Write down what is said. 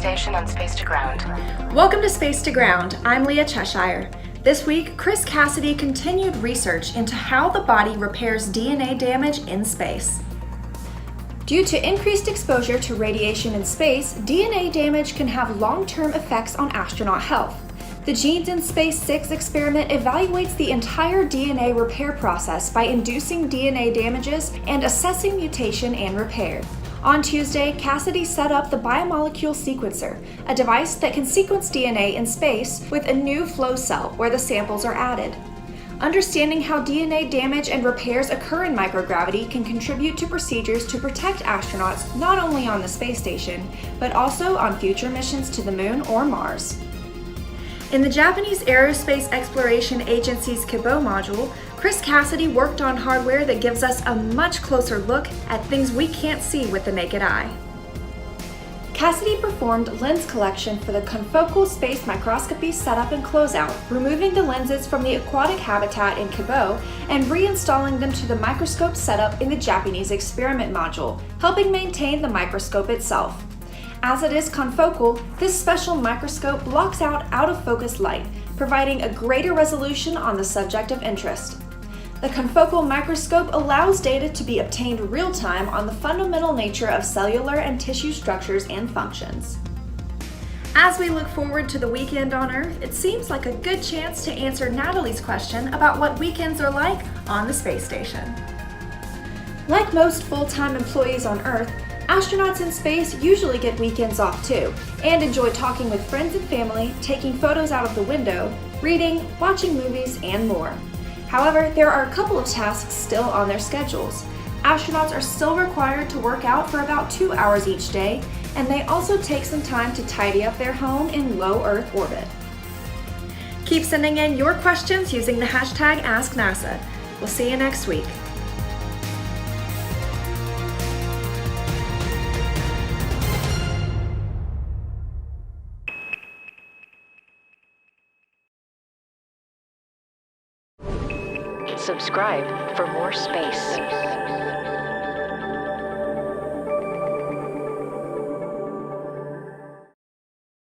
station and space to ground. Welcome to Space to Ground. I'm Leah Cheshire. This week, Chris Cassidy continued research into how the body repairs DNA damage in space. Due to increased exposure to radiation in space, DNA damage can have long-term effects on astronaut health. The Genes in Space 6 experiment evaluates the entire DNA repair process by inducing DNA damages and assessing mutation and repair. On Tuesday, Cassidy set up the biomolecule sequencer, a device that can sequence DNA in space with a new flow cell where the samples are added. Understanding how DNA damage and repairs occur in microgravity can contribute to procedures to protect astronauts not only on the space station, but also on future missions to the Moon or Mars. In the Japanese Aerospace Exploration Agency's Kibo module, Chris Cassidy worked on hardware that gives us a much closer look at things we can't see with the naked eye. Cassidy performed lens collection for the confocal space microscopy setup and closeout, removing the lenses from the aquatic habitat in Kibo and reinstalling them to the microscope setup in the Japanese experiment module, helping maintain the microscope itself. As it is confocal, this special microscope blocks out of-focus light, providing a greater resolution on the subject of interest. The confocal microscope allows data to be obtained real-time on the fundamental nature of cellular and tissue structures and functions. As we look forward to the weekend on Earth, it seems like a good chance to answer Natalie's question about what weekends are like on the space station. Like most full-time employees on Earth, astronauts in space usually get weekends off too, and enjoy talking with friends and family, taking photos out of the window, reading, watching movies, and more. However, there are a couple of tasks still on their schedules. Astronauts are still required to work out for about 2 hours each day, and they also take some time to tidy up their home in low Earth orbit. Keep sending in your questions using the hashtag AskNASA. We'll see you next week. Subscribe for more space.